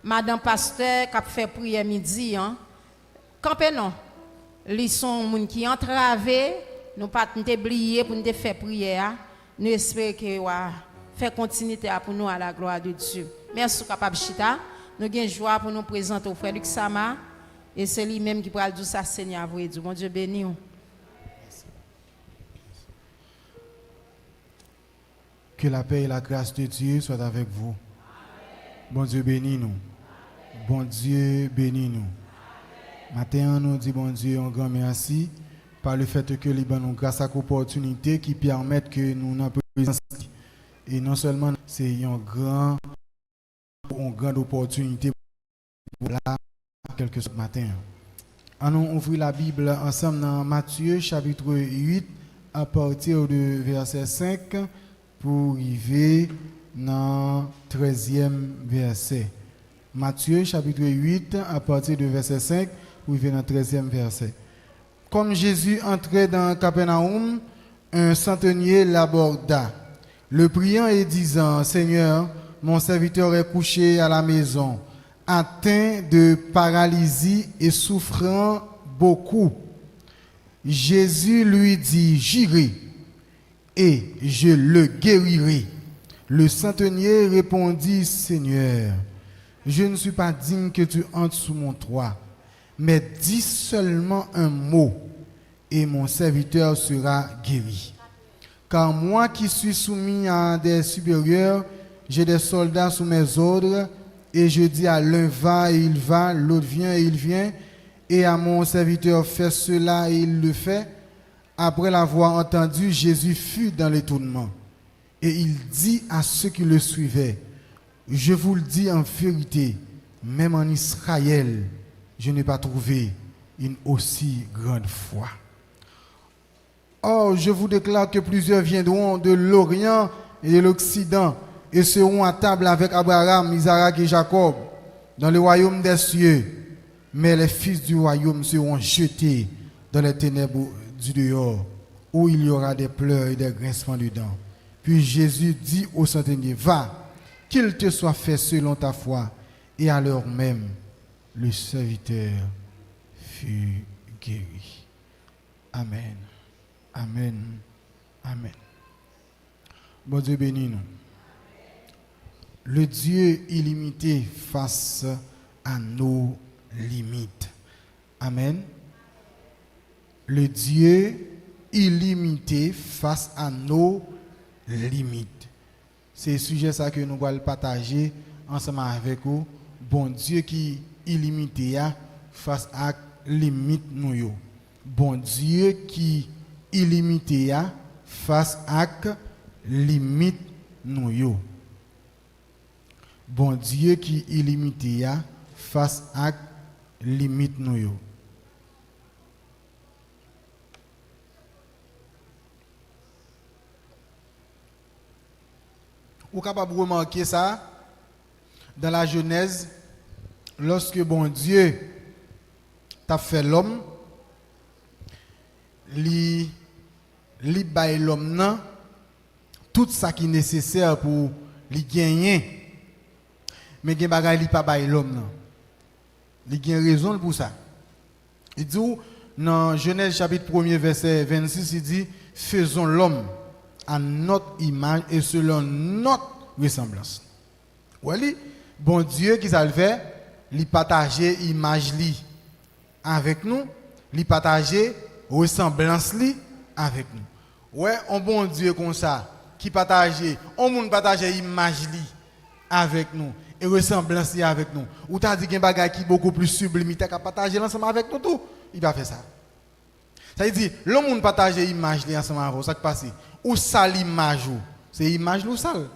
Madame Pasteur qui a fait prière midi, hein. Campé non. Ils sont gens qui entravés, nous pas oublier pour nous faire prière. Nous espérons que va faire continuité pour nous à la gloire de Dieu. Merci capable chita. Nous avons joie pour nous présenter au frère Luc Sama et c'est lui-même qui pourra dire ça Seigneur à vous et Dieu. Mon Dieu béni. Que la paix et la grâce de Dieu soient avec vous. Bon Dieu bénis nous. Bon Dieu bénis nous. Matin, nous dit bon Dieu un grand merci par le fait que Liban nous grâce à l'opportunité qui permettent que nous n'en présence. Et non seulement c'est une grande opportunité pour là quelque chose matin. Allons ouvrir la Bible ensemble dans Matthieu chapitre 8 à partir de verset 5 pour arriver dans 13e verset. Matthieu chapitre 8 à partir de verset 5 pour arriver dans 13e verset. Comme Jésus entrait dans Capernaum, un centenier l'aborda, le priant et disant, Seigneur, mon serviteur est couché à la maison, atteint de paralysie et souffrant beaucoup. Jésus lui dit, j'irai et je le guérirai. Le centenier répondit, Seigneur, je ne suis pas digne que tu entres sous mon toit, mais dis seulement un mot et mon serviteur sera guéri. Car moi qui suis soumis à des supérieurs, j'ai des soldats sous mes ordres, et je dis à l'un va et il va, l'autre vient et il vient, et à mon serviteur fais cela et il le fait. Après l'avoir entendu, Jésus fut dans l'étonnement. Et il dit à ceux qui le suivaient, je vous le dis en vérité, même en Israël, je n'ai pas trouvé une aussi grande foi. Or, je vous déclare que plusieurs viendront de l'Orient et de l'Occident et seront à table avec Abraham, Isaac et Jacob dans le royaume des cieux. Mais les fils du royaume seront jetés dans les ténèbres du dehors, où il y aura des pleurs et des grincements de dents. Puis Jésus dit au centenier, va, qu'il te soit fait selon ta foi. Et à l'heure même, le serviteur fut guéri. Amen. Amen. Amen. Bon Dieu bénis nous. Le Dieu illimité face à nos limites. Amen. Le Dieu illimité face à nos limites. C'est le sujet ça que nous allons partager ensemble avec vous. Bon Dieu qui illimité face à limites nous. Bon Dieu qui illimité face à limites nous. Bon Dieu qui illimité face à limites nous. Vous êtes capable de remarquer ça dans la Genèse, lorsque bon Dieu t'a fait l'homme, li bail l'homme nan tout ça qui est nécessaire pour li gagner, mais gen bagay li pas bail l'homme nan. Li gen raison pour ça. Il dit dans Genèse chapitre 1er verset 26, il dit faisons l'homme à notre image et selon notre ressemblance. Oui, bon Dieu qui ça le fait, il partager image li avec nous, il partager ressemblance li avec nous. Ouais, un bon Dieu comme ça qui partager, on moun partager image li avec nous et ressemblance li avec nous. Ou t'as dit qu'il y a un bagage qui beaucoup plus sublime, t'as qu'à partager ensemble avec nous tout, il va faire ça. Ça veut dire l'homme moun partager image li ensemble avec vous, ça qui passe. Ou sale image ou, c'est image ou sale.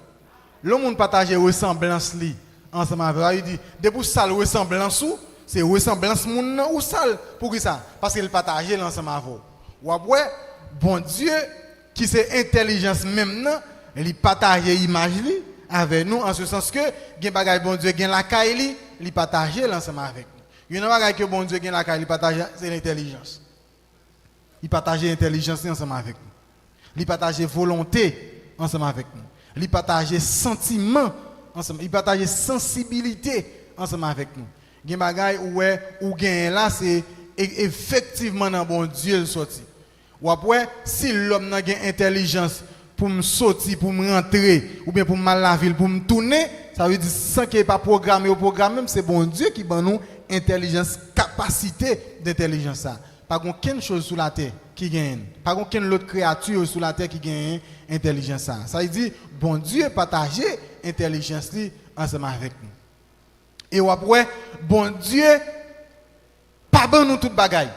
L'homme moun partager ressemblance li ensemble avec vous, il dit depuis sale ressemblance ou c'est ressemblance moun ou sale. Pour qui ça? Parce qu'il partage l'ensemble avec vous. Ou après, bon Dieu qui c'est intelligence même nan, il partage image li avec nous en ce sens que gen bagay bon Dieu gen la caille li, il partage l'ensemble avec nous. Yon bagay que bon Dieu gen la caille li partage c'est l'intelligence. Il partage l'intelligence ensemble avec nous. Il partage volonté ensemble avec nous. Il partage sentiment ensemble, il partage sensibilité ensemble avec nous. Gen bagay ou gen là c'est effectivement dans bon Dieu le sorti. Ou après si l'homme n'a gen intelligence pour me sortir, pour me rentrer ou bien pour me la ville, pour me tourner, ça veut dire sans qu'il pas programmé au programme, c'est bon Dieu qui donne nous intelligence, capacité d'intelligence ça. Pas aucune chose sur la terre qui gagne, pas aucune autre créature sur la terre qui gagne intelligence ça. Ça veut dire bon Dieu partager intelligence ensemble avec nous. Et après bon Dieu pas bon nous toute bagaille.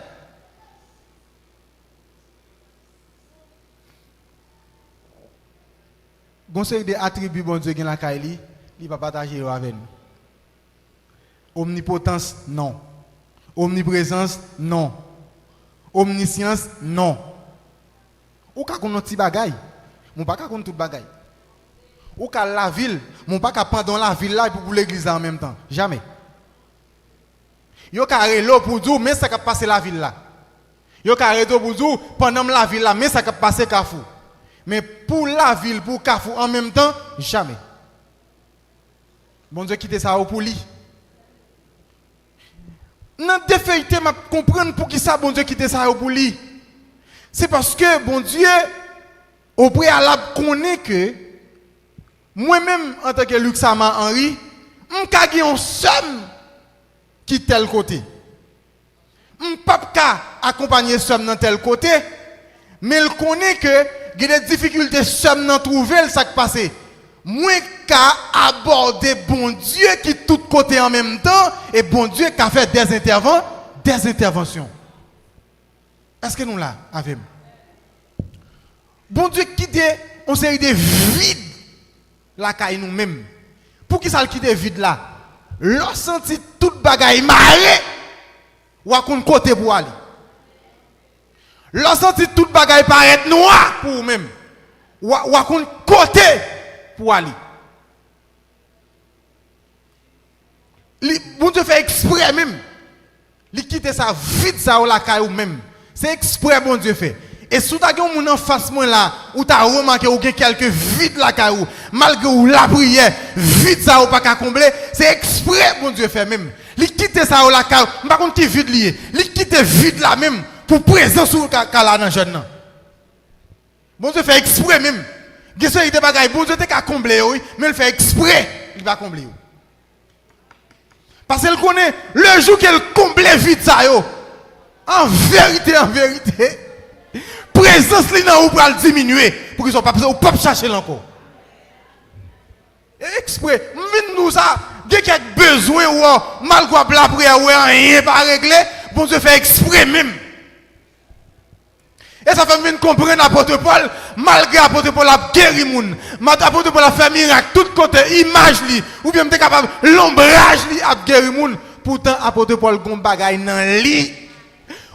Conseil des attributs bon Dieu gen la kaili, il va partager avec nous. Omnipotence non. Omniprésence non. Omniscience non. Ou ka connait ti bagay, mon pas ka connait tout bagay. Ou ka la ville, mon pas ka pendant la ville là pour l'église en même temps. Jamais. Yo ka relo pour dire mais ça ka passer la ville là. Yo ka reto pour dire pendant la ville là mais ça ka passer Kafou. Mais pour la ville, pour Kafou en même temps, jamais. Bon Dieu quitte ça pour lui. Dans défaillité, m'a comprendre pour qui ça bon Dieu quitte ça pour lui. C'est parce que bon Dieu au préalable connaît que moi-même en tant que Luc Sama Henri, m'ka gen un somme qui tel côté. M'pa ka accompagner somme dans tel côté, mais il connaît que il y a des difficultés somme dans trouver ça qui passe. Moins qu'à aborder bon Dieu qui tout côté en même temps et bon Dieu qui a fait des interventions. Est-ce que nous là avec bon Dieu quitte on série de vide la caille nous-mêmes. Pour qui ça le quitte vide là? Lorsque senti toute bagaille marée ou à côté pour aller. Lorsque senti toute bagaille paraître noir pour vous-même ou à côté pour aller. Bon Dieu fait exprès même. Il quitte ça vite ça ou la caille ou même. C'est exprès bon Dieu fait. Et si tu as un en face moi là, ou tu as remarqué ou quelques vides la caille ou malgré ou la prière, vide ça ou pas qu'à combler, c'est exprès bon Dieu fait même. Il quitte ça ou la caille, par contre qui vide lié. Il quitte vide là même pour présence ou là dans jeune. Bon Dieu fait exprès même. Il y a des bagailles, bon Dieu t'es combler, mais il fait exprès, il va combler. Parce qu'elle connaît le jour qu'elle comble vite ça, en vérité, présence li nan ou pral diminuer pour qu'ils soient pas pas chercher encore. Exprès, nous ça, dès qu'il y a besoin ou malgré la prière ou rien pas réglé, bon Dieu fait exprès même. Et ça fait venir comprendre l'apôtre Paul, malgré l'apôtre Paul a guéri moun, l'apôtre Paul a fait miracle, tout côté, image li, ou bien m'te capable, l'ombrage li a guéri moun, pourtant l'apôtre Paul gon bagay nan li.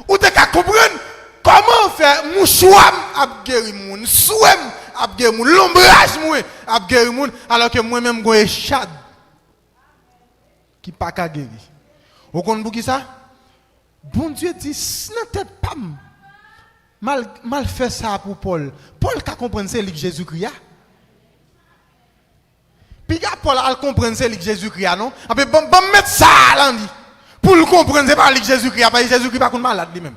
Ou te ka comprendre comment faire mouchouam a guéri moun, souem a guéri moun, l'ombrage moun a guéri moun, alors que moi-même gon échad qui pas ka guéri. Ou kon pou ki ça? Bon Dieu dit, nan tête pam. Mal fait ça pour Paul. Paul qui comprend c'est lui Jésus-Christ. Puis Paul a comprendre c'est lui Jésus-Christ non. Après bon mettre ça là pour le comprendre c'est pas lui Jésus-Christ parce que Jésus-Christ pas contre malade lui-même.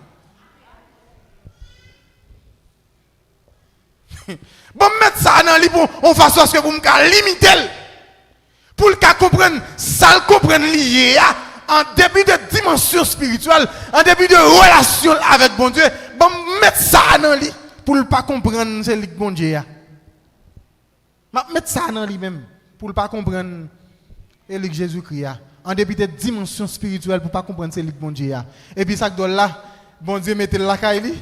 Bon mettre ça dans lui pour on façon à ce que vous me limiter pour le comprendre ça le comprendre lié en début de dimension spirituelle, en début de relation avec bon Dieu. Bon mettre ça dans lui pour ne pas comprendre c'est lui bon Dieu. Mettre ça dans lui même pour ne pas comprendre c'est lui Jésus-Christ. En début de dimension spirituelle pour ne pas comprendre c'est lui bon Dieu. Et puis ça que là, bon Dieu mette la caille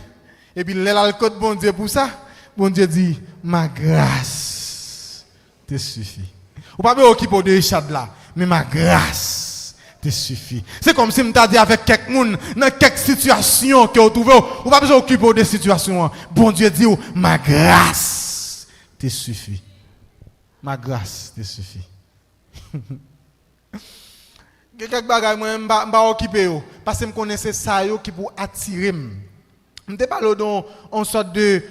et puis là le code bon Dieu pour ça, bon Dieu dit ma grâce te suffit. Ou pas occuper de échappe là, mais ma grâce te suffit. C'est comme si je t'ai dit avec quelqu'un dans quelques situations que vous trouvez, ou pas besoin d'occuper des situations. Bon Dieu dit, ma grâce te suffit. Ma grâce te suffit. Quelques bagages, moi, je ne vais pas occuper. Parce que je connais ça qui pour attirer. Je te parle d'une sorte de.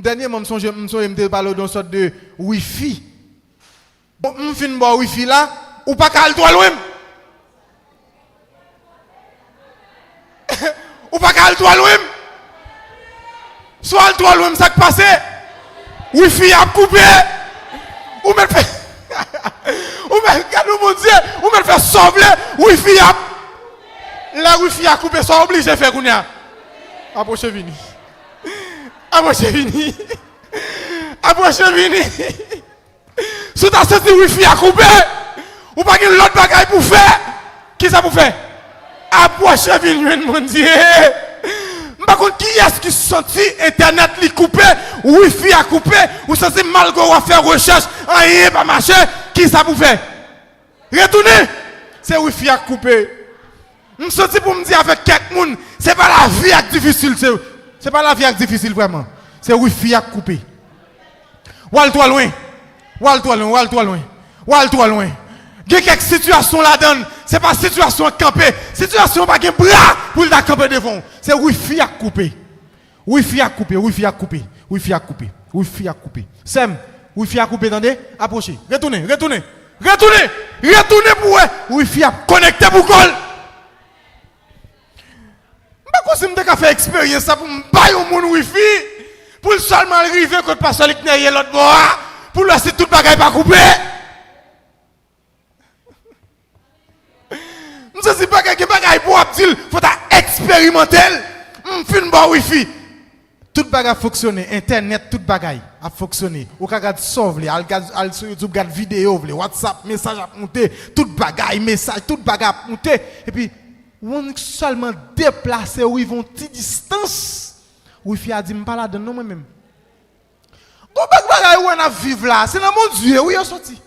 Dernièrement, je te parle d'une sorte de Wi-Fi. Bon, je finis Wi-Fi là, ou pas qu'à le loin. qu'elle doit loin. Soit elle doit loin, ça qui passe. Wi-Fi a coupé. Ou me fait. Ou me regarde mon Dieu. Ou me fait sauver. Wi-Fi a. La Wi-Fi a coupé. Soit obligé de faire qu'on y a. Approchez vini. Approchez vini. Approchez vini. Si tu as senti Wi-Fi a coupé. Ou pas qu'il y a l'autre bagaille pour faire. Qui ça pour faire? Approchez vini, mon Dieu. Par contre, qui est-ce qui senti Internet li coupé, Wi-Fi a coupé, ou senti mal qu'on va faire recherche, rien pas marcher, qui ça pour faire? Retournez, c'est Wi-Fi a coupé. Je senti pour me dire avec quelqu'un, c'est pas la vie qui est difficile, c'est pas la vie qui est difficile vraiment. C'est Wi-Fi a coupé. Oual-toi loin, oual-toi loin, oual-toi loin, oual-toi loin. Il y a quelques situations là-dedans, ce n'est pas situation campée, situation pas de bras pour le camper devant. C'est Wi-Fi à couper. Wi-Fi à couper, Wi-Fi à couper, Wi-Fi à couper, Wi-Fi à couper. Sem, Wi-Fi à couper, attendez, approchez, retournez, retournez, retournez, retournez pour vous. Wi-Fi à connecter pour col. Je ne peux pas faire expérience pour me bailler au monde Wi-Fi, pour seulement arriver quand le pasteur est l'autre bord, pour laisser tout le bagage pas couper. Je ne sais pas que bagaille pour dire, faut expérimenter. Fin bon Wi-Fi. Tout bagaille fonctionne, internet tout bagaille a fonctionné. Ou ka regarde sauve les, al sur YouTube regarde vidéo, WhatsApp message a monter, tout bagaille message, tout bagaille a monter et puis on seulement déplacer où ils vont petite distance. Wi-Fi a dit me pas là dedans moi même. Bon bagaille où on a vivre là, c'est dans mon Dieu où il est sorti.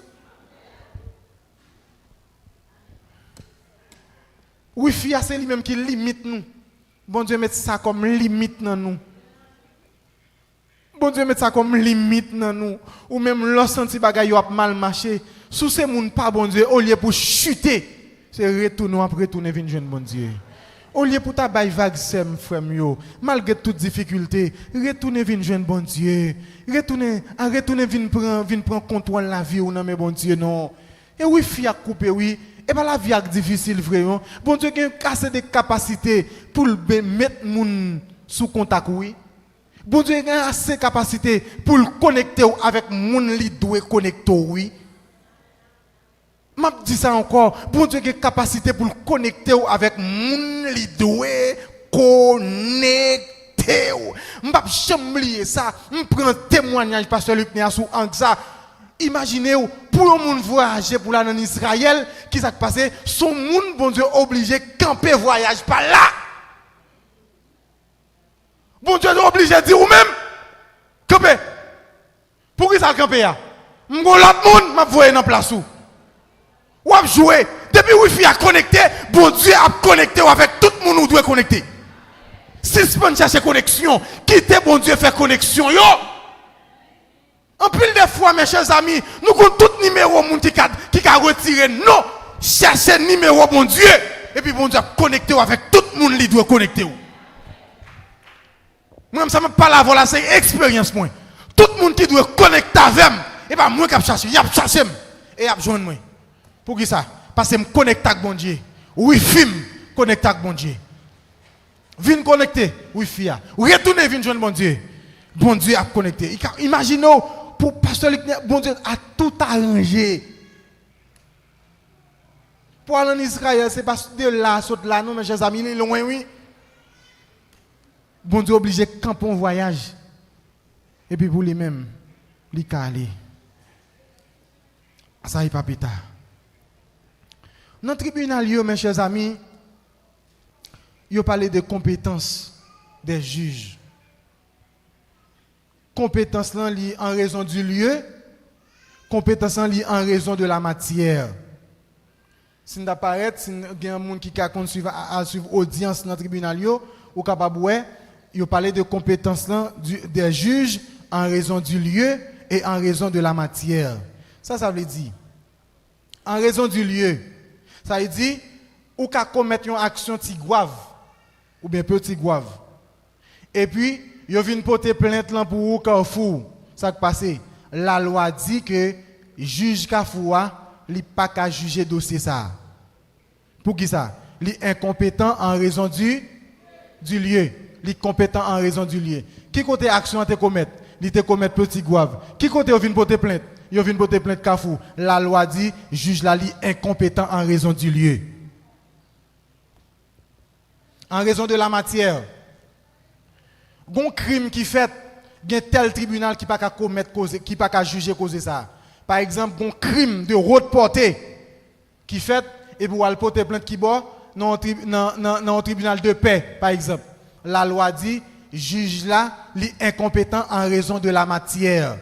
Wi-Fi c'est lui-même qui limite nous. Bon Dieu met ça comme limite dans nous. Bon Dieu met ça comme limite dans nous. Ou même lorsque senti bagay yo a mal marché, sous ces moun pas bon Dieu, au lieu pour chuter, c'est retourner après retourner venir joindre bon Dieu. Au lieu pour ta bay vague sem frère yo, malgré toute difficulté, retourner venir joindre bon Dieu. Retourner venir prendre contrôle la vie ou non mais bon Dieu non. Et Wi-Fi a coupé oui. Et bien la vie est difficile, vraiment. Bon Dieu a cassé des capacités pour mettre les gens sous contact. Oui. Bon Dieu a assez de capacités pour le connecter avec les gens qui doivent connecter. Oui. Je dis ça encore. Bon Dieu a des capacités pour le connecter avec les gens qui doivent connecter. Je ne vais jamais oublier ça. Je prends un témoignage pasteur Luc Néa sous Angsa. Imaginez pour un monde voyager pour aller en Israël, qui s'est passé, son monde bon Dieu obligé de camper voyage par là. Bon Dieu est obligé de dire ou même camper. Pour qui ça camper là? M'gon l'autre monde m'a voyé dans place où. Ou a joué depuis Wi-Fi a connecté, bon Dieu a connecté avec tout le monde où doit connecter. Si vous pouvez chercher connexion, quittez bon Dieu faire connexion yo. En pile de fois, mes chers amis, nous avons tout numéro qui a retiré. Non, cherchez numéro bon Dieu. Et puis bon Dieu a connecté avec tout le monde qui doit connecter. Moi, ça ne me parle avant là, c'est expérience. Moi. Tout le monde qui doit connecter avec moi, et pas moi qui a cherché, il a cherché et il a besoin de moi. Pour qui ça? Parce que je me connecte avec bon Dieu. Wi-Fi connecte avec bon Dieu. Viens connecter, Wi-Fi. Retournez, viens joindre bon Dieu. Bon Dieu a connecté. Imaginez. Pour pasteur Luc, bon Dieu a tout arrangé. Pour aller en Israël, c'est pas de là, saute là, non, mes chers amis, il est loin, oui. Bon Dieu obligé de camper en voyage. Et puis pour lui-même, il a allé. Ça y est pas plus tard. Dans le tribunal, mes chers amis, il a parlé de compétences des juges. Compétence liée en raison du lieu, compétence liée en raison de la matière. Si nous apparaît, si il y a un monde qui a suivre audience dans le tribunal, ou capable il parler de compétence des juges en raison du lieu et en raison de la matière. Ça veut dire en raison du lieu. Ça veut dire ou qu'à commettre une action tigouave ou bien petit gouave. Et puis yo vinn porter plainte pour Carrefour. Ça qui passe. La loi dit que juge Carrefour li pas qu'à juger dossier ça. Pour qui ça? Li incompétent en raison du du lieu. Il est compétent en raison du lieu. Qui côté action te commettre? Il te commettre petit grave. Qui côté vient porter plainte? Il vient porter plainte Kafou. La loi dit juge la li incompétent en raison du lieu. En raison de la matière. Gon crime qui fait, il y a tel tribunal qui pas qu'à commettre cause, qui pas qu'à juger cause ça. Par exemple, gon crime de haute portée qui fait et pour aller porter plainte qui boit dans un tribunal de paix par exemple. La loi dit juge là li incompétent en raison de la matière.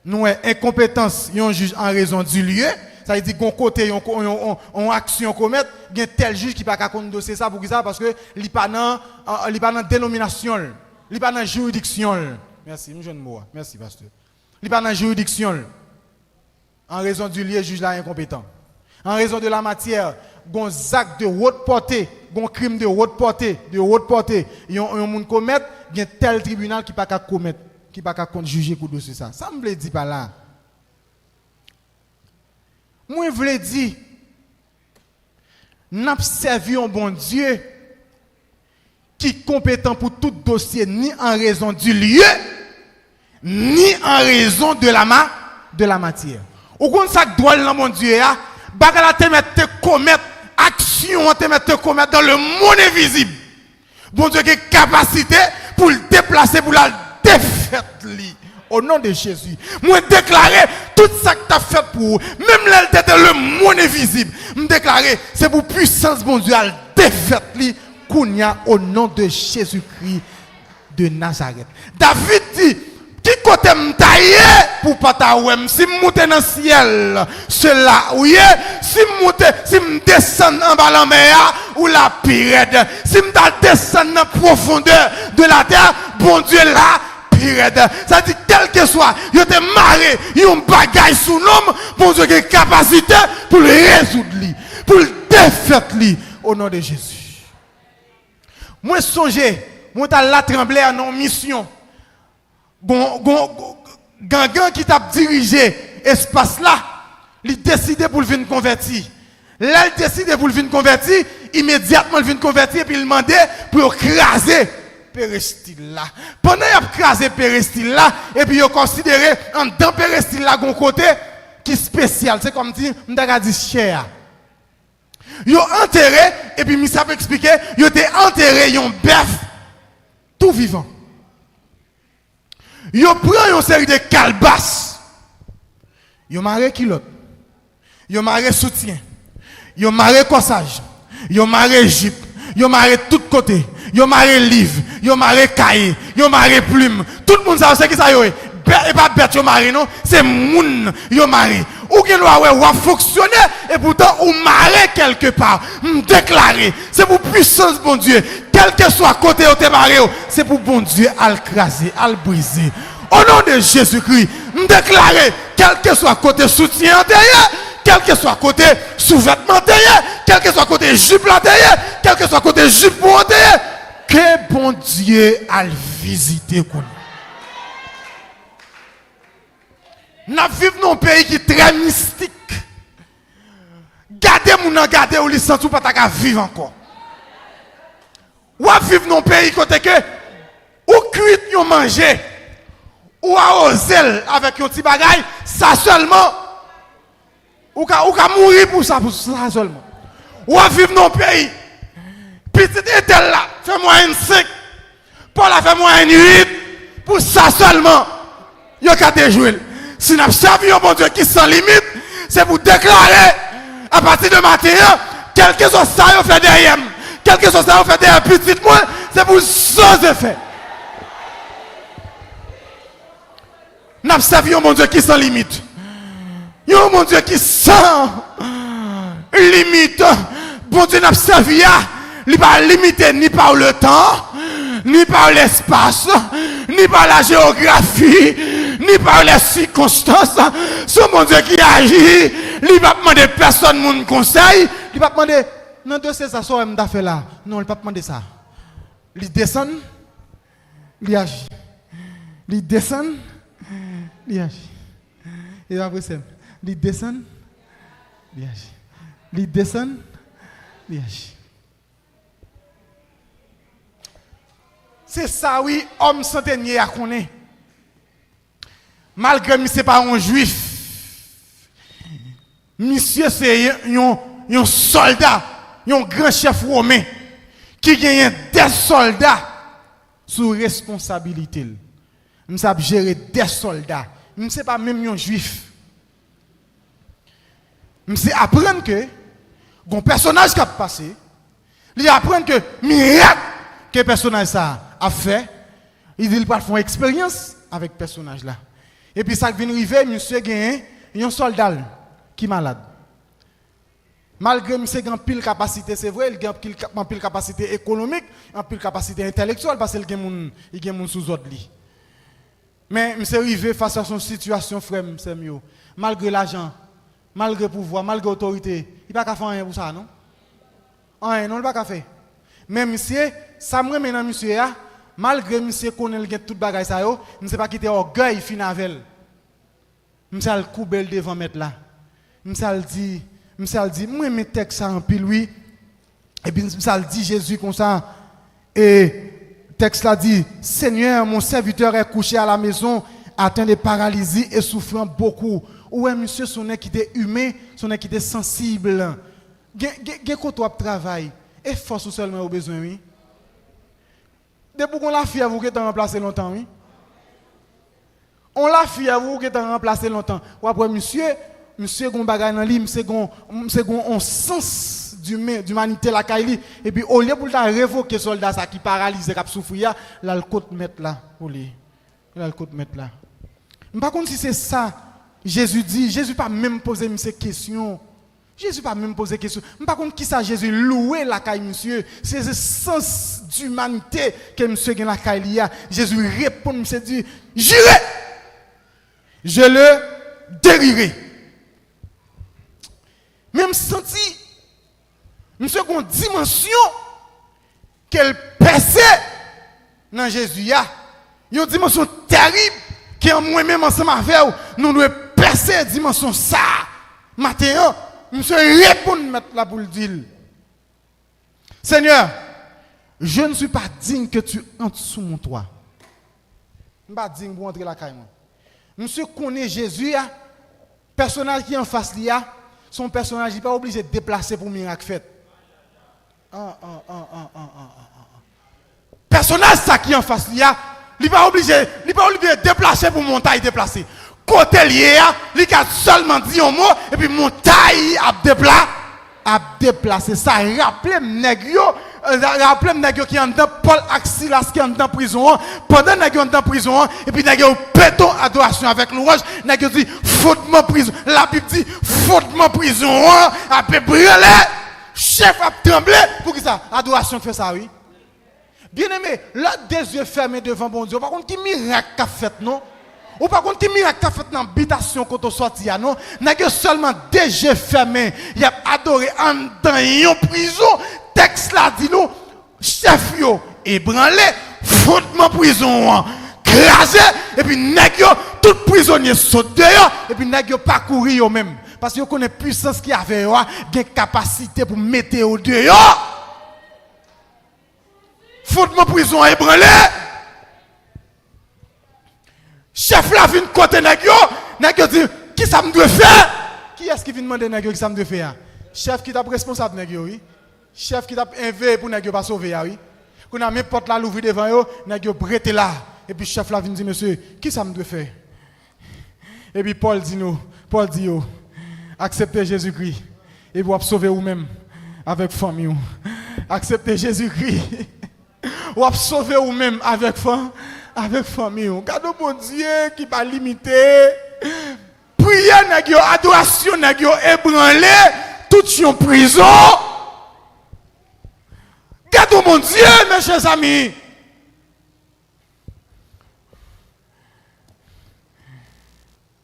Nous incompétence, yon juge en raison du lieu. Ça veut dire qu'on côté on action commettre, il y a tel juge qui pas qu'à condosser ça pour ça parce que il pas dans dénomination, il pas dans juridiction. Merci, je ne mot. Merci pasteur. Il pas dans juridiction. En raison du lieu, juge là incompétent. En raison de la matière, gon acte de haute portée, gon crime de haute portée, yon moun commettre, il y a tel tribunal qui pas qu'à commettre, qui pas qu'à juger pour dossier ça. Ça me le dit pas là. Moi je veux dire n'a servi un bon Dieu qui est compétent pour tout dossier ni en raison du lieu ni en raison de la matière. Ou kon ça doit dans mon Dieu a bagala te mettre te commettre action te mettre te commettre dans le monde invisible. Bon Dieu qui capacité pour le déplacer pour la défaire li. Au nom de Jésus, moi déclarer tout ça que tu as fait pour même là dans le monde invisible. Me déclarer c'est pour puissance bon Dieu à défaire li kounya au nom de Jésus-Christ de Nazareth. David dit qui côté m'taillé pour pas ta ouem si monte dans le ciel cela oui si monte si me descend en bas la mer ou la pire si me descend dans la profondeur de la terre bon Dieu là pire ça dit quel que soit yo te maré yon bagaille sous l'homme bon Dieu qui capacité pour le résoudre li pour le défaire li au nom de Jésus. Moi songer moi ta la trembler en non mission. Gangan qui t'a dirigé espace là, il décide pour le venir convertir. Là, il décide pour le venir convertir, immédiatement il vient convertir et puis il demande pour écraser Pérestyle là. Pendant qu'il a écrasé Pérestyle là, et puis il a considéré en dans Pérestyle là, un côté qui est spécial, c'est comme si on a dit cher. Il a enterré, et puis Missa peut expliquer, il a enterré un bœuf tout vivant. Yo prend une série de calebasses. Yo maré kilote. Yo maré soutien. Yo maré corsage. Yo maré jupe. Yo maré tout côté. Yo maré livre. Yo maré cahier. Yo maré plume. Tout le monde sait qui ça yo est. Et pas bête yo maré non, c'est moun yo maré. Ou gen wa fonctionner et pourtant ou maré quelque part. Déclarer, c'est pour puissance bon Dieu. Quel que soit côté où te maré, c'est pour bon Dieu à le craser, à le briser. Au nom de Jésus-Christ, déclarer, quel que soit côté soutien antérieur, quel que soit côté sous-vêtement antérieur, quel que soit côté jupe antérieur, quel que soit côté jupe antérieur, que bon Dieu a visité. Nous vivons dans un pays qui est très mystique. Gardez mon gardez ou les sentou pas ta vivre encore. Ou vivre dans un pays côté que ou cuit yon manger ou à oser avec un petit bagage, ça seulement ou ka mourir pour ça seulement. Ou vivre dans un pays petit étel là, fais-moi une 5, Paul a fait moi une 8, pour ça seulement yo ka te jouer. Si nous servi un bon Dieu qui sans limite, c'est pour déclarer à partir de matin, quel que soit ça, on fait derrière, quel que soit ça, on fait derrière petit moi, c'est pour sans effet. Nous servi un bon Dieu qui sans limite. Un bon Dieu qui sans limite. Bon Dieu n'a servi à, il n'est pas limité ni par le temps, ni par l'espace, ni par la géographie, ni par les circonstances. C'est mon Dieu qui agit. Il ne va pas demander personne mon conseil. Il ne va pas demander, non, de ces assoirs, je fait là. Non, il ne va pas demander ça. Il descend, il agit. Il descend, il agit. Et après ça, il descend, il agit. Il descend, il agit. c'est ça, oui, homme centenier à connaître. Malgré que ce n'est pas un juif, monsieur, c'est un soldat, un grand chef romain qui gagne des soldats sous responsabilité. Je sais gérer des soldats. Je ne sais pas même un juif. Je sais apprendre que un personnage qui a passé, il apprendre que miracle que le personnage ça a fait, il dit pas faire expérience avec le personnage là. Et puis ça vient arriver, monsieur gagne un soldat qui est malade. Malgré monsieur a pile capacité, c'est vrai, il a pile capacité économique, en pile capacité intellectuelle parce qu'il y a sous autre lit. Mais monsieur arrivé face à son situation frère, c'est mieux. Malgré l'argent, malgré le pouvoir, malgré l'autorité, il n'a pas faire rien pour ça, non? Rien, non, il n'a pas faire. Mais monsieur, ça me remet dans monsieur, malgré monsieur connaît tout bagage ça, il ne sait pas quitter orgueil fin avec. Monsieur a coupé devant mettre là. Monsieur a dit, moi mes textes ça en pile oui. Et puis monsieur a dit Jésus comme ça et texte là dit Seigneur, mon serviteur est couché à la maison, atteint de paralysie et souffrant beaucoup. Ouais, monsieur, son qui était humain, son qui était sensible. Gen koto ap travail et force seulement au besoin oui. Depuis qu'on l'a fait à vous qui t'en remplacé longtemps oui. On l'a fait à vous qui t'en remplacé longtemps. Ou après monsieur gon bagay nan li, monsieur gon on sens d'humanité la kaili et puis au lieu pour ta révoquer soldat ça qui paralysé qui souffrir là le côte mettre là pour lui. Là le côte mettre là. Par contre si c'est ça Jésus dit, Jésus pas même posé ces questions. Jésus pas même posé question. Par contre, qui ça Jésus loué la caille monsieur, c'est ce sens d'humanité que monsieur gen la caille a. Jésus répond monsieur dit, j'irai. Je le dérirai. Même senti monsieur gon dimension qu'elle percée dans Jésus ya. Une dimension terrible qui en moi-même ensemble avec nous devons percer dimension ça. Matin monsieur répond mettre la boule d'île. Seigneur, je ne suis pas digne que tu entres sous mon toit. Je ne suis pas digne pour entrer la caille. Monsieur connaît Jésus, personnage qui est en face de lui, son personnage n'est pas obligé de déplacer pour miracle fait. Personnage ça qui est en face de lui, il n'est pas obligé de déplacer pour montagne déplacer. Côté lié, il a seulement dit un mot et puis montagne a déplacé. Ça rappelle nègre qui est en dedans Paul Axilas qui est en dedans prison. Pendant nègre en dedans prison et puis nègre péton adoration avec l'ouvrage, nègre dit faute-moi prison. La Bible dit faute-moi prison a peu brûler. Chef a tremblé pour qui ça adoration fait ça oui. Bien-aimé, là des yeux fermés devant bon Dieu. Par contre qui miracle qu'a fait non? Ou par contre, qui miracle qu'a fait dans l'habitation quand on sortit, non? N'a que seulement des yeux fermés. Il a adoré en dans une prison. Texte là dit nous, chef yo, ébranlé, fautement prison, crasé, et puis n'a que tout prisonnier saute dehors, et puis n'a que parcourir yo même. Parce que yo connaît puissance qui avait yo, des capacités pour mettre au dehors. Fautement prison ébranlé. Chef là vient côté nègre, nègre dit qui ça me doit faire? Qui est-ce qui vient demander nègre qui ça me doit faire? Chef qui t'a responsable nègre oui. Chef qui t'a envoyé pour nègre pas sauver oui. Qu'on a même porte là l'ouvrir devant yo, nègre prêté là et puis chef là vient dire monsieur, qui ça me doit faire? Et puis Paul dit yo, acceptez Jésus-Christ et vous sauver vous-même avec famille. Acceptez Jésus-Christ. Ou sauver vous-même avec famille. Gardez mon Dieu qui pas limité. Prière nèg yo, adoration nèg yo ébranlé, tout en prison. Gardez mon Dieu mes chers amis.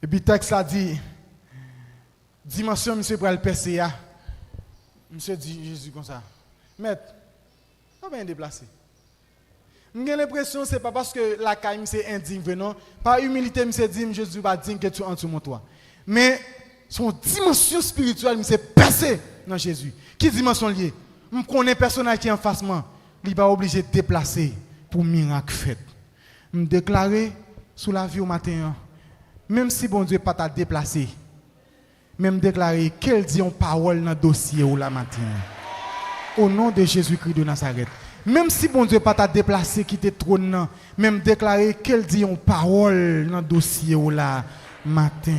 Et puis texte a dit dimension monsieur pour le percer. Monsieur dit Jésus comme ça. Maître, comment déplacer? J'ai l'impression que ce n'est pas parce que la caille c'est indigne, non. Par humilité, je dit, je ne suis pas digne que tu entres sur mon toit. Mais son dimension spirituelle, c'est percé dans Jésus. Qui dimension liée? Je connais un personnage qui est en face moi. Il n'est pas obligé de déplacer pour miracle fait. Me déclarer sous la vie au matin, même si bon Dieu pas t'a déplacé, même déclarer qu'elle dit une parole dans le dossier ou la matin. Au nom de Jésus-Christ de Nazareth. Même si bon Dieu pas t'a déplacé, quitter trône, même déclarer qu'elle dit une parole dans le dossier ou la matin.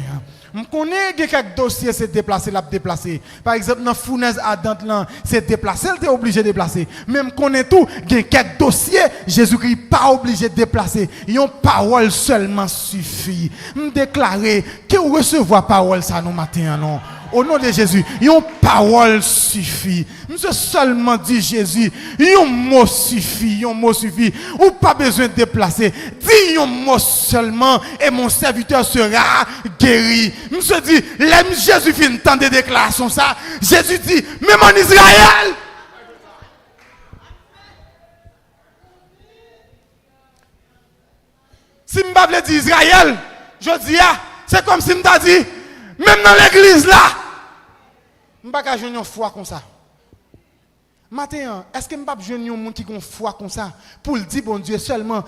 Je connais que quelques dossiers s'est déplacé, l'a déplacé. Par exemple, dans fournaise ardente là, c'est déplacé, elle était obligé de déplacer. Même connaît tout, il y a quelques dossiers, Jésus-Christ pas obligé de déplacer. Une parole seulement suffit. Me déclarer que vous recevoir parole ça nous matin non. Au nom de Jésus, une parole suffit. Monsieur seulement dit Jésus, un mot suffit, un mot suffit. Ou pas besoin de déplacer. Dis un mot seulement et mon serviteur sera guéri. Monsieur dit, l'aime Jésus fin tant de déclarations ça. Jésus dit, même en Israël. Si je ne dis Israël, je dis, c'est comme si je t'a dit, même dans l'église là, je ne peux pas jouer une foi comme ça. Maintenant, est-ce que je ne peux pas jouer un monde qui a une foi comme ça pour le dire, bon Dieu, seulement,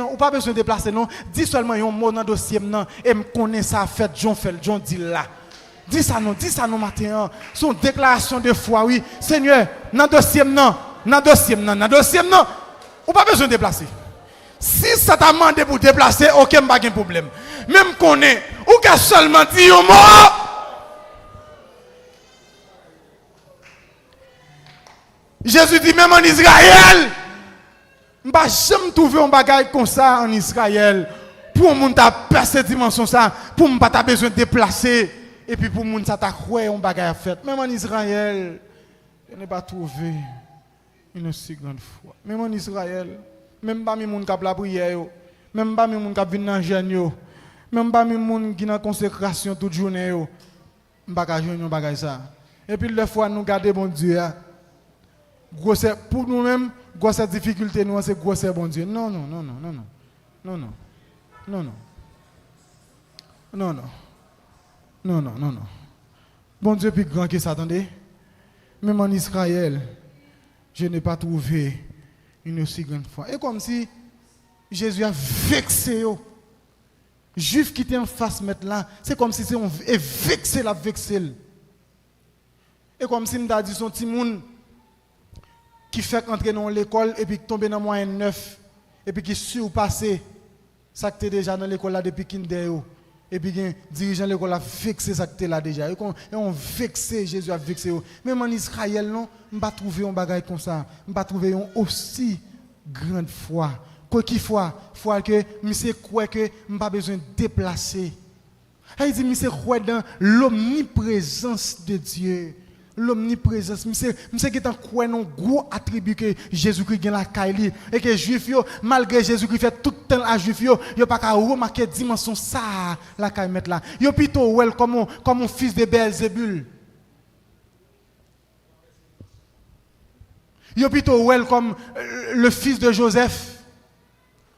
ou pas besoin de déplacer, non? Dis seulement un mot dans le dossier, non, et me connais ça, fait, John dit là. Dis ça non, matin. Son déclaration de foi, oui. Seigneur, dans le dossier, non, ou pas besoin de déplacer. Si ça t'a demandé pour déplacer, aucun pas de problème. Même qu'on est, ou qu'à seulement dire un mot. Jésus dit même en Israël, je ne vais jamais trouver un bagage comme ça en Israël. Pour moun ta percer dimension ça, pour ne pas besoin de déplacer. Et puis pour moun ça t'a croire un bagage à faire. Même en Israël, je n'ai pas trouvé une si grande foi. Même en Israël. Même pas mes moun qui la prière, même pas mes moun qui viennent dans jeûne, même pas mes moun qui dans consécration toute journée, m'pa ka joindre bagay ça. Et puis le fois nous garder bon Dieu, grosse pour nous même, grosse difficulté nous c'est grosse bon Dieu. Non. Bon Dieu plus grand que ça, attendez. Même en Israël, je n'ai pas trouvé une aussi grande foi. Et comme si Jésus a vexé. Juif qui était en face maintenant, c'est comme si c'est vexé la vexé. Et comme si m'ta dit son petit monde qui fait entrer dans l'école et puis tomber dans moyenne 9 et puis qui surpassé ça que déjà dans l'école là depuis kinder. Et puis, le dirigeant de l'école a vexé ça que là déjà. Et on vexé, Jésus a vexé. Même en Israël, non, je ne vais pas trouver un bagage comme ça. Je ne vais pas trouver une aussi grande foi. Quoi qu'il foi que, je crois que je n'ai pas besoin de déplacer. Il dit, je crois dans l'omniprésence de Dieu. L'omniprésence, je qui est en quoi un gros attribut que Jésus-Christ a la caille et que les Juifs, malgré Jésus-Christ fait tout le temps à Juifs, ils n'ont pas qu'à remarquer la dimension ça, la caille mettre là. Ils ont plutôt comme un fils de Beelzébul. Ils ont plutôt comme le fils de Joseph.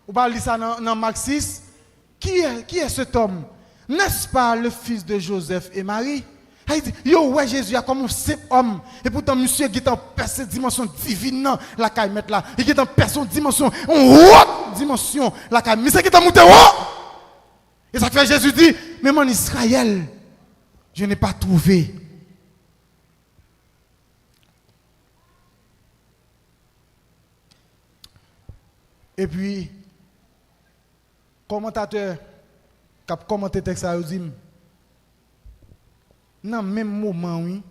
On parle de ça dans Marc 6. Qui est cet homme? N'est-ce pas le fils de Joseph et Marie? Il dit, ouais, Jésus a comme un simple homme. Et pourtant, monsieur qui est en personne dimension divine, la caille mettre là. Il est en personne dimension, en haute dimension, la caille. Mais c'est qui est en monté haut. Et ça fait Jésus dit, même en Israël, je n'ai pas trouvé. Et puis, commentateur, qui a commenté le texte, il dit, dans le même moment, oui,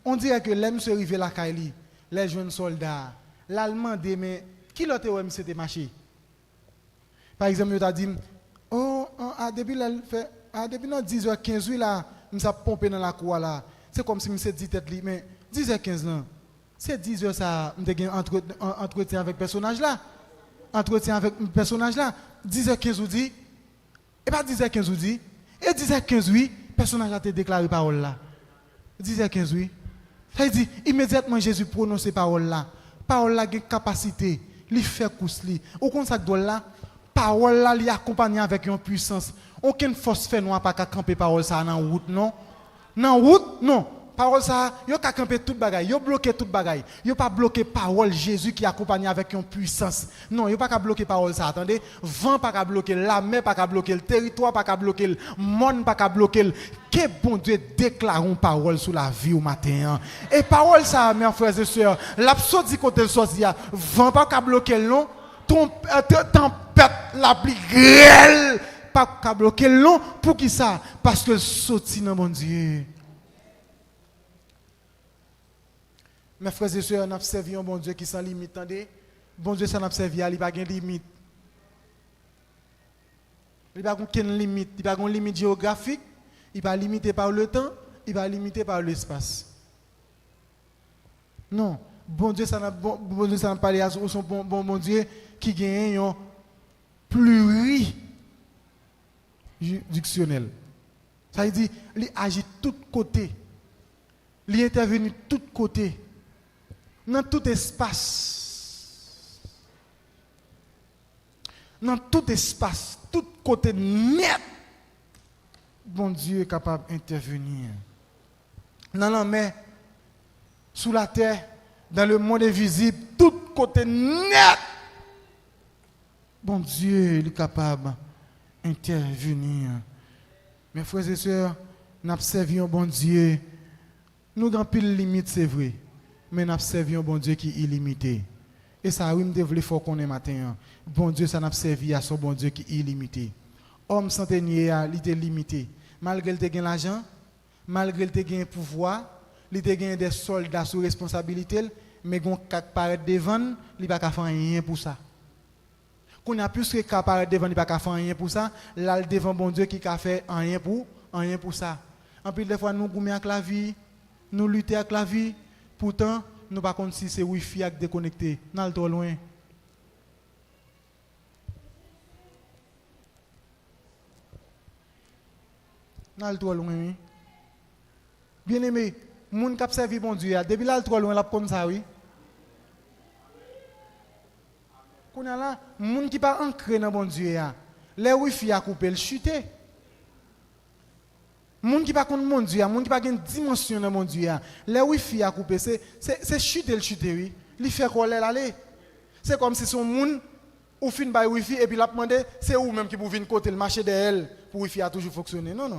on dirait que l'homme se rive la Kaili, les jeunes soldats, l'Allemand dit, mais qui l'autre homme s'était marché? Par exemple, il a dit, depuis 10h15, oui, là, je suis pompé dans la cour là. C'est comme si je me suis dit, mais 10h15 là, c'est 10h ça, je suis entretien avec le personnage là. 10h15 vous dit, et pas 10h15 vous dit, et 10h15 oui, le personnage a été déclaré parole là. 10h15 oui. Ça dit, immédiatement Jésus prononce parole là. Parole là a une capacité, il fait course li. Au contraire de là, parole là li accompagné avec une puissance. Aucune force fait noir pas qu'à camper parole ça dans route non. Dans route non. parole ça, yo ka camper toute bagaille, yo bloqué toute bagaille. Yo pas bloqué parole Jésus qui accompagne avec une puissance. Non, yo pas ka bloquer parole ça, attendez. Vent pas ka bloquer, la mer pas ka bloquer, le territoire pas ka bloquer, le monde pas ka bloquer. Que bon Dieu déclarons parole sur la vie au matin. Et parole ça, mes frères et sœurs, l'absurde côté le sorti, vent pas ka bloquer non, tempête la plus grêle pas ka bloquer non pour qui ça? Parce que le sorti dans mon Dieu. Mes frères et sœurs, nous avons servi un bon Dieu qui sans limite. Attendez, bon Dieu, ça n'a pas servi, il n'y a pas de limite. Il n'y a pas de limite. Il n'y a pas de limite géographique. Il n'est pas limité par le temps. Il n'est pas limité par l'espace. Non. Bon Dieu, ça n'a pas parlé à son bon Dieu qui gagne un pluridictionnel. Ça veut dire, il agit de tous côtés. Il intervient de tous côtés. Dans tout espace. Dans tout espace, tout côté net. Bon Dieu est capable d'intervenir. Dans la mer, sous la terre, dans le monde invisible, tout côté net. Bon Dieu est capable d'intervenir. Mes frères et sœurs, nous avons servi un bon Dieu. Nous avons pile limite, c'est vrai. Mais nous avons servi un bon Dieu qui est illimité. Et ça, oui, nous devons faire qu'on est matin. Bon Dieu, ça n'a servi à son bon Dieu qui est illimité. Homme centenier, il était limité. Malgré qu'il ait l'argent, malgré qu'il ait le pouvoir, il ait des soldats sous responsabilité, mais quand il paraît devant, il n'a pas faire rien pour ça. Quand il a plus que paraît devant, il n'a pas faire rien pour ça. Là, devant bon Dieu qui a fait rien pour ça. En plus, des fois, nous goumons avec la vie, nous luttons avec la vie. Pourtant, nous ne savons pas si c'est Wi-Fi qui est déconnecté. Nous sommes trop loin. Nous sommes trop loin. Bien aimé, les gens qui ont servi bon Dieu, depuis là, trop loin, là, comme ça, oui. Quand là, les gens qui ne sont pas ancrés dans bon Dieu, les Wi-Fi a coupé, le chuté. Les gens qui ne sont pas mon Dieu, les gens qui n'ont pas une dimension dans mon Dieu, les Wi-Fi a coupé, c'est chuter, oui. Il fait quoi aller. C'est comme si son monde ou fin by Wi-Fi et puis la demandé c'est où même qui pour venir côté le marché de elle pour Wi-Fi a toujours fonctionné. Non.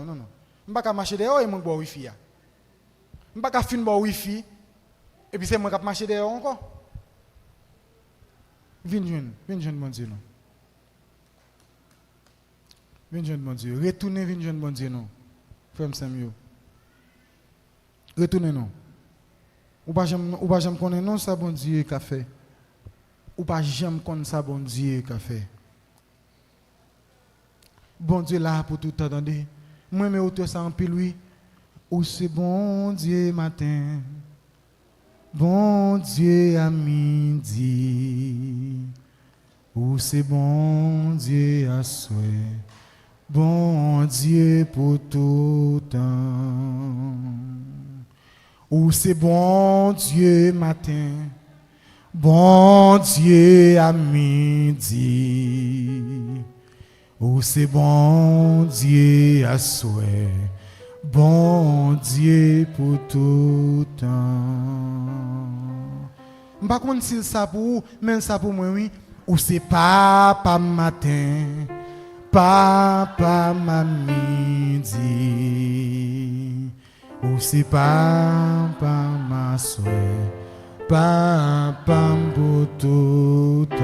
Je pas marcher dehors et moi boire Wi-Fi. Je pas fin boire Wi-Fi et puis c'est moi qui marcher dehors encore. Viens jeune mon Dieu non. Viens jeune mon Dieu, retournez viens jeune mon Dieu non. Frère Samuel. Retournez non. Ou pas jamais connaître non ça bon Dieu qu'a fait. Ou pas jamais connaître ça bon Dieu qu'a fait. Bon Dieu là pour tout attendre. Moi mais auto ça en pile lui. Ou c'est bon Dieu matin. Bon Dieu à midi. Ou c'est bon Dieu à soir. Bon Dieu pour tout temps. Ou c'est bon Dieu matin. Bon Dieu à midi. Ou c'est bon Dieu à soir. Bon Dieu pour tout temps. Par contre, si ça pour même ça pour moi, oui. Ou c'est papa matin. Papa m'a midi, ou c'est papa ma soeur, papa pour tout temps.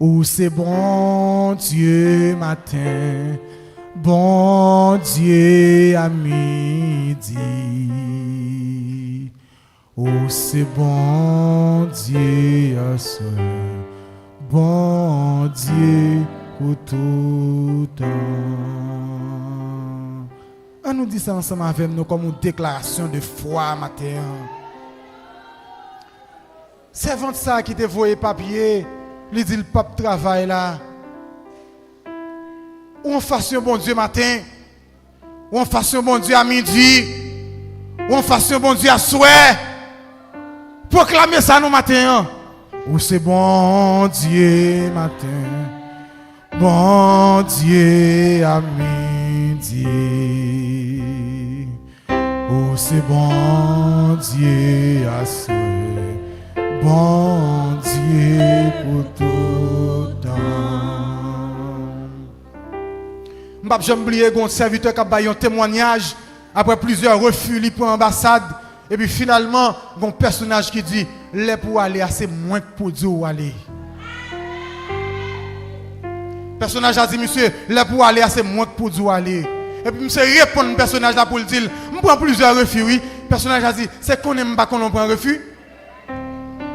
Ou c'est bon Dieu matin, bon Dieu à midi, ou c'est bon Dieu à soeur. Bon Dieu pour tout temps. On nous dit ça ensemble avec nous comme une déclaration de foi matin. C'est avant ça qui te voyait papier, il dit le pape travail là. Ou on fasse un bon Dieu matin, ou on fasse un bon Dieu à midi, ou on fasse un bon Dieu à soir. Proclamez ça nous matin. Ou c'est bon Dieu matin, bon Dieu à midi. Oh, c'est bon Dieu à souhait, bon Dieu pour tout temps. Je n'ai oublié un serviteur qui a fait un témoignage après plusieurs refus pour l'ambassade. Et puis finalement, il y a un personnage qui dit, les pour aller, c'est moins que pour Dieu aller. Le personnage a dit, monsieur, les pour aller, c'est moins que pour Dieu aller. Et puis, monsieur répond au personnage là pour le dire, je prends plusieurs refus, oui. Le personnage a dit, c'est qu'on n'aime pas qu'on prend un refus.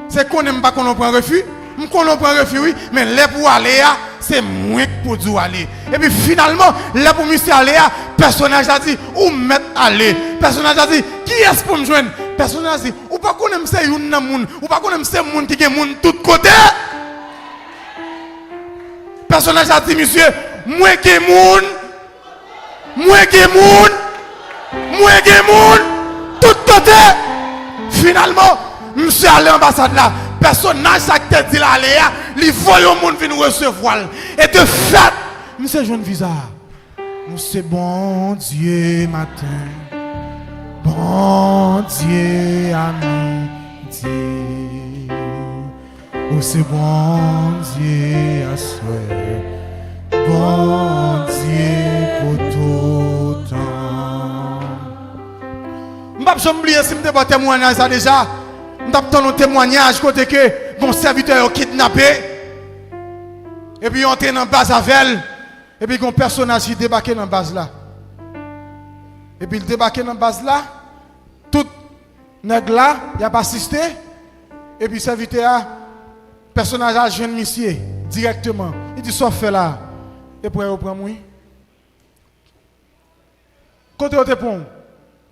C'est qu'on n'aime pas qu'on prend un refus. Je prends un refus, oui. Mais les pour aller, c'est moins que pour Dieu aller. Et puis finalement, les pour monsieur aller, le personnage a dit, où mettre aller. Le personnage a dit, qui est-ce pour me joindre? Le personnage a dit, ou pas qu'on aime c'est une moun, ou pas qu'on aime c'est moun qui est moun tout côté. Le personnage a dit, monsieur, moi qui est moun. Moi qui moun, tout côté. Finalement, monsieur allé à l'ambassade là, personnage qui te dit là, il faut que monde vienne recevoir. Et de fait, monsieur jeune visa. C'est bon Dieu matin, bon Dieu à midi. Oh, c'est bon Dieu à soir, bon Dieu pour tout temps. Je vais oublier si je vais témoignage ça déjà. Je vais un témoignage côté que mon serviteur est kidnappé. Et puis il entre dans la base avec elle. Et puis il y a un personnage qui débarque dans la base là. Et puis il débarque dans la base là. Tout nèg là, il a pas assisté. Et puis le serviteur, personnage a jeune monsieur directement. Il dit sauf fait là. Et pour il prend moi. Côté où tu prends?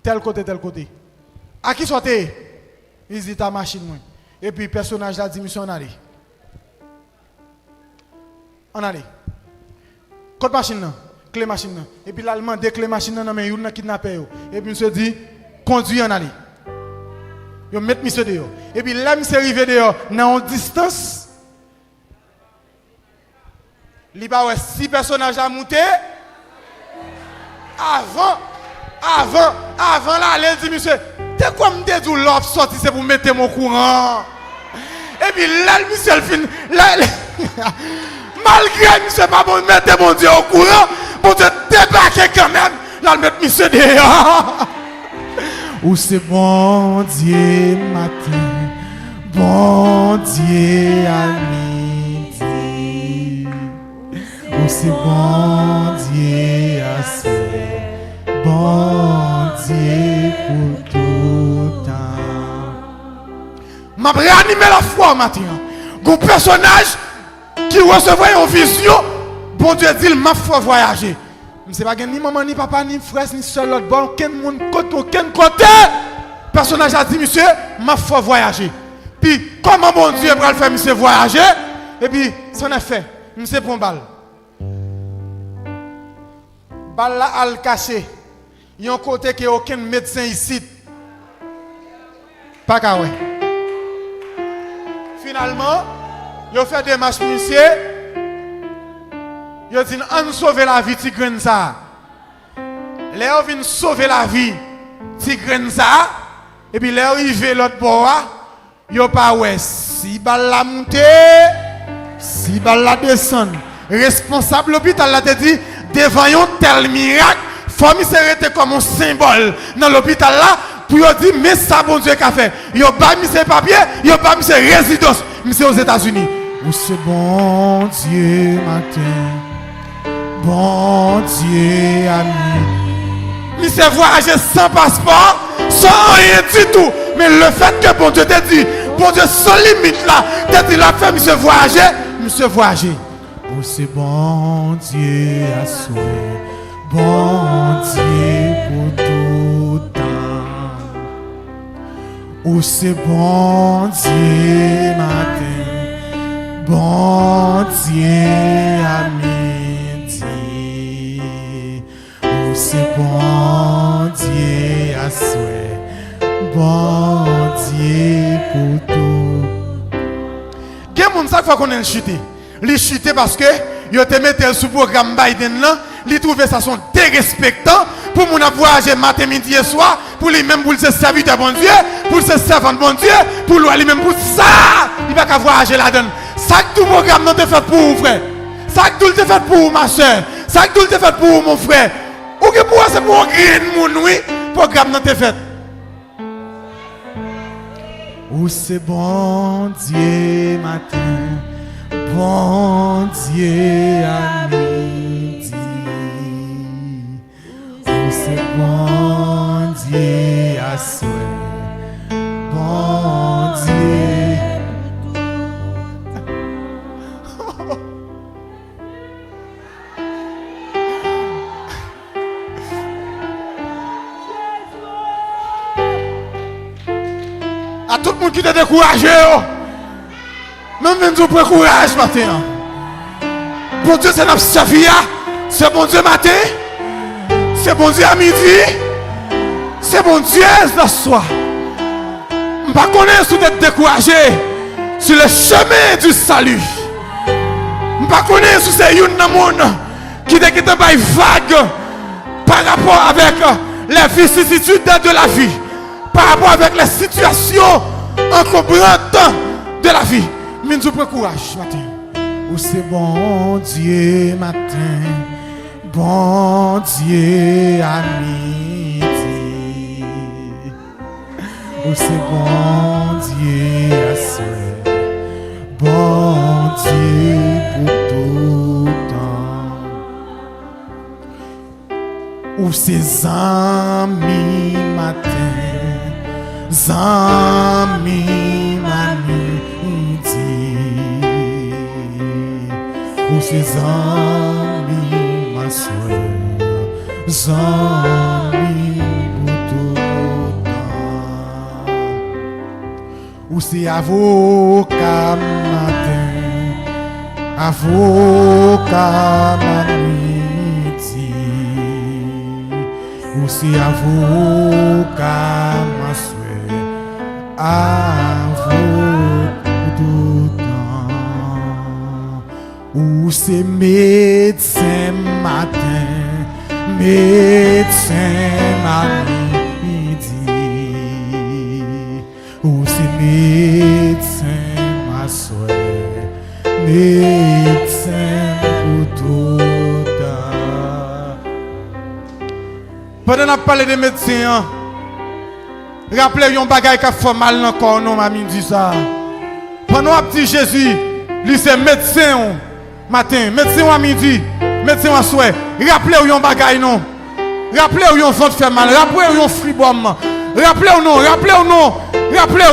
Tel côté. À qui sortez? Il dit ta machine moi. Et puis le personnage a dit monsieur on allait. On allait. Code machine là, clé machine là. Et puis l'allemand des clé machine là mais il a kidnappé yo. Et puis monsieur dit conduit en aller. Yo met monsieur dehors. Et puis là monsieur arrivé dehors dans une distance. Il va ouais 6 personnages à monter. Avant là, elle dit monsieur, t'es quoi me dit où l'offre sorti c'est pour mettre mon courant. Et puis là monsieur fin malgré monsieur pas bon mettre mon Dieu au courant, pour te débarquer quand même, là mettre monsieur dehors. Oh, c'est bon Dieu matin, bon Dieu à midi. Oh, c'est bon Dieu à soir, bon Dieu pour tout temps. M'a réanimé la foi matin. Un personnage qui recevait une vision, bon Dieu dit, m'a fait voyager. Je ne sais pas ni maman, ni papa, ni frère, ni soeur, l'autre bon, aucun côté. Personnage a dit, monsieur, m'a fait voyager. Puis, comment mon Dieu va le faire, monsieur, voyager? Et puis, ça en a fait. Monsieur prend balle. Balle là, à le cacher. Il y a un côté qui n'a aucun médecin ici. Pas qu'à ouais. Finalement, il a fait des marches, monsieur. Il a dit, on sauve la vie, Tigren ça. Là, on vient sauver la vie, Tigren ça. Et puis là, il arrive l'autre bois. Il a pas ouais. Si balle la montée, si balle la descend. Responsable l'hôpital là te dit, devant un tel miracle, faut m'y comme un symbole dans l'hôpital là. Pour dire, mais ça, bon Dieu, qu'a fait. Il n'y a pas mis ses papiers, il n'y a pas mis ses résidences. Mais c'est aux États-Unis. Oh, c'est bon Dieu matin, bon Dieu ami. Il s'est voyagé sans passeport, sans rien du tout. Mais le fait que bon Dieu t'a dit, bon Dieu, sans limite là, t'a dit la femme, monsieur voyager. Oh, c'est bon Dieu à souhait, bon Dieu pour tout temps. Oh, c'est bon Dieu matin, bon Dieu à midi. Oh, c'est bon Dieu à souhait, bon Dieu pour tout. Quel monde ça fois qu'on a chuté? Il chuté parce que il te mettait sous programme Biden là, il trouvait ça son dérespectant pour mon voyager matin, midi et soir, pour lui-même pour se servir de bon Dieu, pour se servir de bon Dieu, pour lui-même pour ça, il va qu'à voyager là-dedans. Ça que tout programme non te fait pour vous, frère. Ça que tout te fait pour ma soeur. Ça que tout te fait pour mon frère. Ou que pour c'est pour un mon oui, programme non te fait. Ou c'est bon Dieu matin, bon Dieu à midi. Ou c'est bon Dieu à soir, bon Dieu. À tout le monde qui t'a découragé, même nous prenons courage matin. Bon Dieu, c'est notre service. C'est bon Dieu matin. C'est bon Dieu à midi. C'est bon Dieu le soir. Je ne connais pas si vous êtes découragé sur le chemin du salut. Je ne connais pas si c'est un monde qui est vague par rapport avec les vicissitudes de la vie. Par rapport avec les situations encombrantes de la vie. Mais nous prenons courage matin. Ou c'est bon Dieu matin, bon Dieu à midi. Ou c'est bon Dieu à soir, bon Dieu pour tout temps. Ou c'est amis matin. Zami midi, ou c'est zami ma soeur, zami pour tout temps, ou c'est avocat matin, avocat midi, ou c'est avocat ma soeur. À vous tout temps, ou c'est médecin matin, médecin midi, ou c'est médecin ma soeur, médecin pour tout temps. Pendant qu'on parle de médecins, rappelez un bagage qui fait mal dans le corps, non, m'a dit ça. Pendant un petit Jésus, lui c'est médecin matin, médecin à midi, médecin à soir. Rappelez un bagage non. Rappelez un ventre fait mal, rappelez un fribom. Rappelez non, rappelez non. Rappelez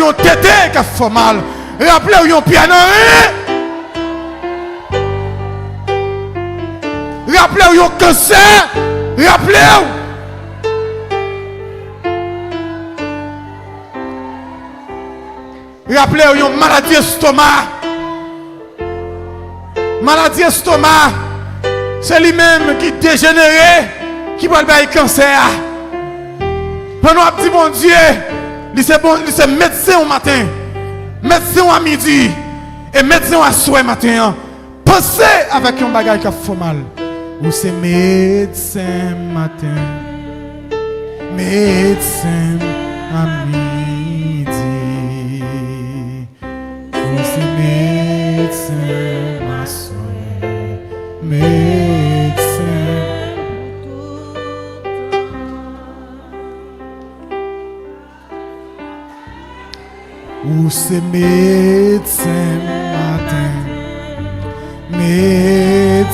un tété qui fait mal. Rappelez un piano. Rappelez un cancer. Rappelez. Rappelez une maladie estomac. Maladie estomac, c'est lui-même qui dégénère, qui va le cancer. Pendant un petit bon Dieu, c'est médecin au matin, médecin à midi et médecin à soir matin. Pensez avec un bagage qui fait mal. Ou c'est médecin matin, médecin à midi. C'est médecin, ma soeur, médecin. Ou c'est médecin matin, médecin.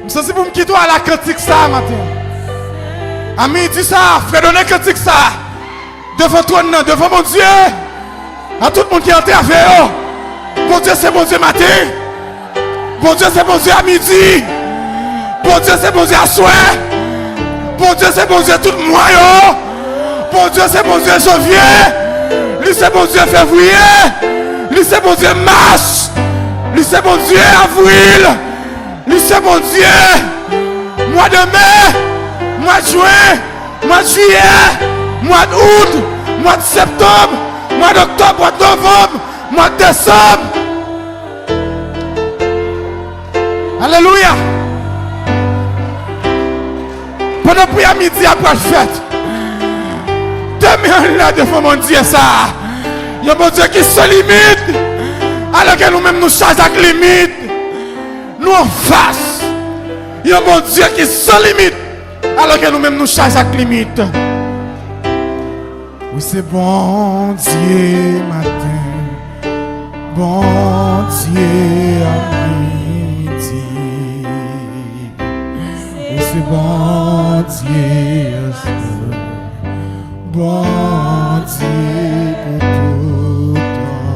Ça c'est pour me quitter à la critique ça matin. Ami, dis ça, frère, donnez critique ça. Devant toi, devant mon Dieu. À tout le monde qui est entré à faire. Bon Dieu, c'est bon Dieu matin. Bon Dieu, c'est bon Dieu à midi. Bon Dieu, c'est bon Dieu à soir. Bon Dieu, c'est bon Dieu tout le mois. Bon Dieu, c'est bon Dieu janvier. Lui, c'est bon Dieu février. Lui, c'est bon Dieu mars. Lui, c'est bon Dieu avril. Lui, c'est bon Dieu mois de mai. Mois de juin, mois de juillet, mois d'août, mois de septembre, mois d'octobre, mois de novembre, mois de décembre. Alléluia. Pendant prière midi après fête. Demain là devant mon Dieu ça. Il y a mon Dieu qui se limite. Alors que nous-mêmes nous chargeons avec limite. Nous en face. Il y a mon Dieu qui se limite. Alors que nous-mêmes nous chargeons avec limite. Oui, c'est bon Dieu matin, bon Dieu à midi. Oui, c'est bon Dieu, bon Dieu.